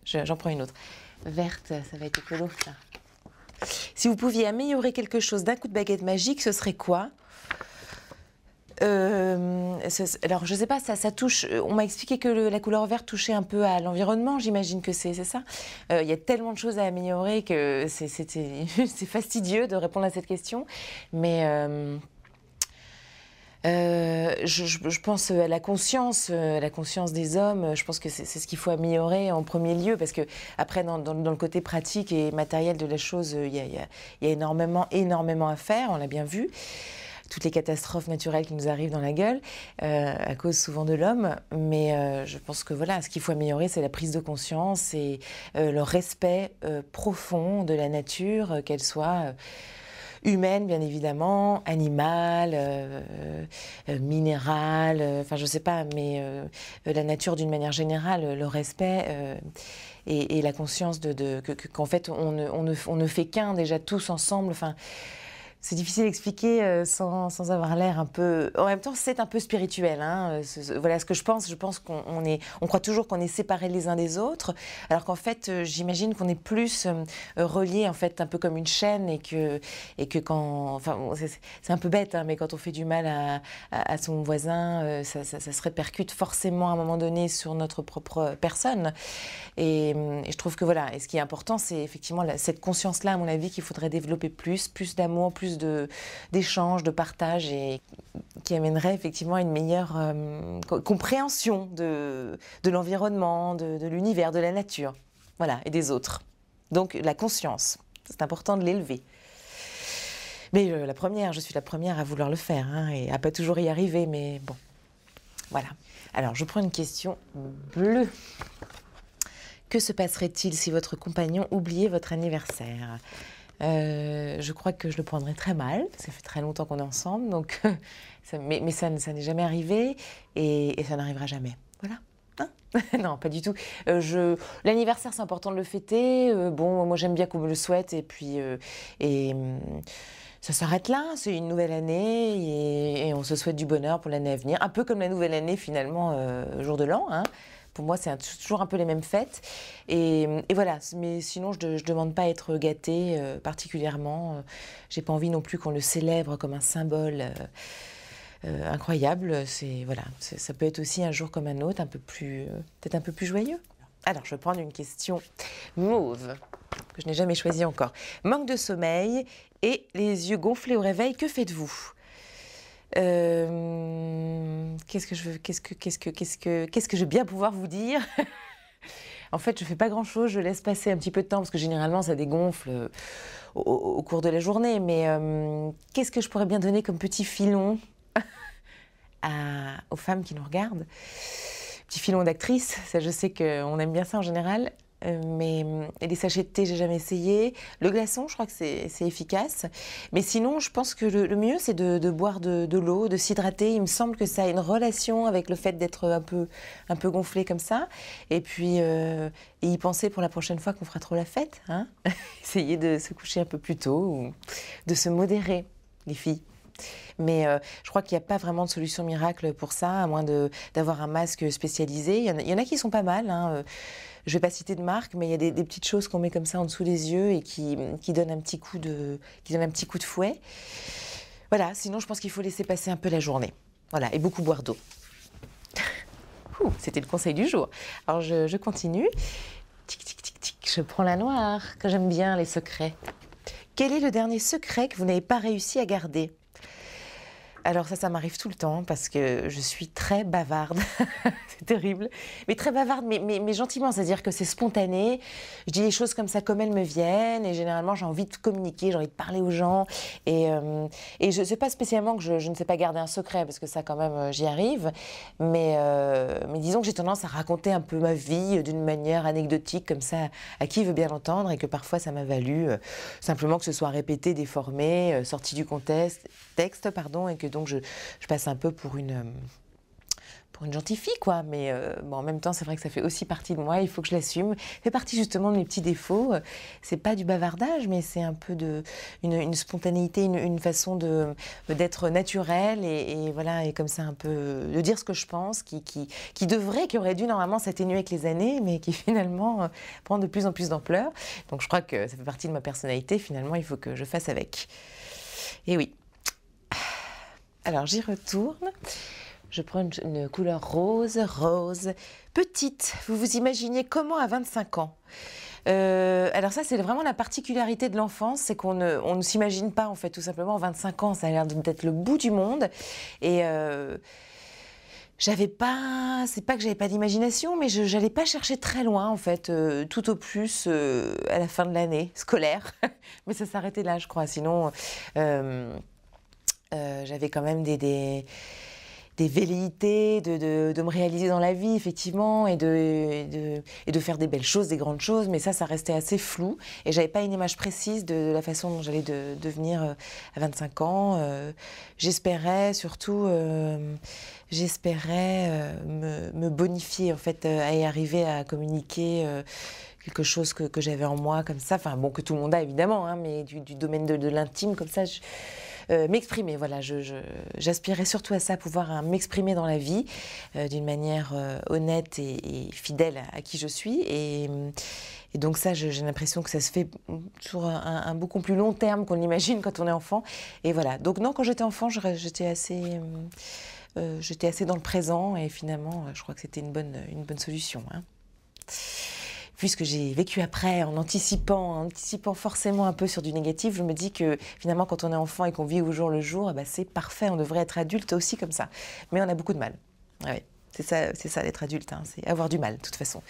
j'en prends une autre. Verte, ça va être écolo, ça. Si vous pouviez améliorer quelque chose d'un coup de baguette magique, ce serait quoi? Alors, je ne sais pas, ça touche. On m'a expliqué que la couleur verte touchait un peu à l'environnement, j'imagine que c'est ça. Il y a tellement de choses à améliorer que c'est fastidieux de répondre à cette question. Mais je pense à la conscience des hommes. Je pense que c'est ce qu'il faut améliorer en premier lieu, parce que après, dans le côté pratique et matériel de la chose, il y a énormément à faire, on l'a bien vu. Toutes les catastrophes naturelles qui nous arrivent dans la gueule, à cause souvent de l'homme. Mais je pense que voilà, ce qu'il faut améliorer, c'est la prise de conscience et le respect profond de la nature, qu'elle soit humaine, bien évidemment, animale, minérale, enfin je sais pas, mais la nature d'une manière générale, le respect et la conscience qu'en fait on ne fait qu'un déjà tous ensemble. Enfin, c'est difficile d'expliquer sans avoir l'air un peu... En même temps, c'est un peu spirituel. Hein. Voilà ce que je pense. Je pense on croit toujours qu'on est séparés les uns des autres, alors qu'en fait, j'imagine qu'on est plus reliés, en fait, un peu comme une chaîne, et que quand... Enfin, c'est un peu bête, hein, mais quand on fait du mal à son voisin, ça se répercute forcément à un moment donné sur notre propre personne. Et je trouve que voilà, et ce qui est important, c'est effectivement cette conscience-là, à mon avis, qu'il faudrait développer plus d'amour, plus d'échanges, de partage, et qui amènerait effectivement à une meilleure compréhension de l'environnement, de l'univers, de la nature, voilà, et des autres. Donc la conscience, c'est important de l'élever. Mais je suis la première à vouloir le faire, hein, et à pas toujours y arriver, mais bon, voilà. Alors, je prends une question bleue. Que se passerait-il si votre compagnon oubliait votre anniversaire? Je crois que je le prendrais très mal, parce que ça fait très longtemps qu'on est ensemble, donc mais ça n'est jamais arrivé, et ça n'arrivera jamais. Voilà. Hein? Non, pas du tout. L'anniversaire, c'est important de le fêter. Bon, moi j'aime bien qu'on me le souhaite, et puis ça s'arrête là. C'est une nouvelle année, et on se souhaite du bonheur pour l'année à venir. Un peu comme la nouvelle année, finalement, jour de l'an, hein. Pour moi, c'est toujours un peu les mêmes fêtes. Et voilà, mais sinon, je ne demande pas à être gâtée particulièrement. J'ai pas envie non plus qu'on le célèbre comme un symbole incroyable. Voilà, ça peut être aussi un jour comme un autre, peut-être un peu plus joyeux. Alors, je vais prendre une question mauve, que je n'ai jamais choisie encore. Manque de sommeil et les yeux gonflés au réveil, que faites-vous ? Qu'est-ce que je vais bien pouvoir vous dire? En fait, je fais pas grand-chose, je laisse passer un petit peu de temps, parce que généralement, ça dégonfle au cours de la journée. Mais qu'est-ce que je pourrais bien donner comme petit filon aux femmes qui nous regardent? Petit filon d'actrice, ça, je sais qu'on aime bien ça en général. Mais les sachets de thé, j'ai jamais essayé. Le glaçon, je crois que c'est efficace. Mais sinon, je pense que le mieux, c'est de boire de l'eau, de s'hydrater. Il me semble que ça a une relation avec le fait d'être un peu gonflé comme ça. Et puis, y penser pour la prochaine fois qu'on fera trop la fête. Hein. Essayer de se coucher un peu plus tôt, ou de se modérer, les filles. Mais je crois qu'il n'y a pas vraiment de solution miracle pour ça, à moins d'avoir un masque spécialisé. Il y en a qui sont pas mal, hein. Je ne vais pas citer de marque, mais il y a des petites choses qu'on met comme ça en dessous des yeux, et qui donnent un petit coup de fouet. Voilà, sinon je pense qu'il faut laisser passer un peu la journée. Voilà, et beaucoup boire d'eau. C'était le conseil du jour. Alors je continue. Tic, tic, tic, tic. Je prends la noire, que j'aime bien les secrets. Quel est le dernier secret que vous n'avez pas réussi à garder ? Alors ça m'arrive tout le temps, parce que je suis très bavarde. C'est terrible. Mais très bavarde, mais gentiment. C'est-à-dire que c'est spontané. Je dis les choses comme ça, comme elles me viennent. Et généralement, j'ai envie de communiquer, j'ai envie de parler aux gens. Et je ne sais pas spécialement que je ne sais pas garder un secret, parce que ça, quand même, j'y arrive. Mais disons que j'ai tendance à raconter un peu ma vie d'une manière anecdotique, comme ça, à qui veut bien l'entendre. Et que parfois, ça m'a valu simplement que ce soit répété, déformé, sorti du contexte, et que donc je passe un peu pour pour une gentille fille, quoi. Mais bon, en même temps, c'est vrai que ça fait aussi partie de moi, il faut que je l'assume. Ça fait partie justement de mes petits défauts. C'est pas du bavardage, mais c'est un peu une spontanéité, une façon d'être naturelle et voilà, et comme ça un peu de dire ce que je pense, qui aurait dû normalement s'atténuer avec les années, mais qui finalement prend de plus en plus d'ampleur. Donc je crois que ça fait partie de ma personnalité, finalement, il faut que je fasse avec. Et oui. Alors j'y retourne. Je prends une couleur rose, petite. Vous vous imaginez comment à 25 ans? Alors ça, c'est vraiment la particularité de l'enfance, c'est qu'on ne s'imagine pas, en fait, tout simplement. 25 ans, ça a l'air d'être le bout du monde. Et c'est pas que j'avais pas d'imagination, mais je n'allais pas chercher très loin, en fait, tout au plus à la fin de l'année scolaire. Mais ça s'arrêtait là, je crois. Sinon, j'avais quand même des velléités de me réaliser dans la vie, effectivement, et de faire des belles choses, des grandes choses, mais ça restait assez flou, et j'avais pas une image précise de la façon dont j'allais devenir à 25 ans. J'espérais surtout, me bonifier, en fait, à y arriver à communiquer quelque chose que j'avais en moi, comme ça, enfin bon, que tout le monde a évidemment, hein, mais du domaine de l'intime, comme ça, m'exprimer, voilà, j'aspirais surtout à ça, pouvoir m'exprimer dans la vie d'une manière honnête et fidèle à qui je suis. Et donc ça, j'ai l'impression que ça se fait sur un beaucoup plus long terme qu'on l'imagine quand on est enfant. Et voilà, donc non, quand j'étais enfant, j'étais assez dans le présent, et finalement, je crois que c'était une bonne solution, hein. Puisque j'ai vécu après en anticipant forcément un peu sur du négatif, je me dis que finalement quand on est enfant et qu'on vit au jour le jour, c'est parfait, on devrait être adulte aussi comme ça. Mais on a beaucoup de mal. Ouais, c'est ça d'être adulte, hein, c'est avoir du mal de toute façon.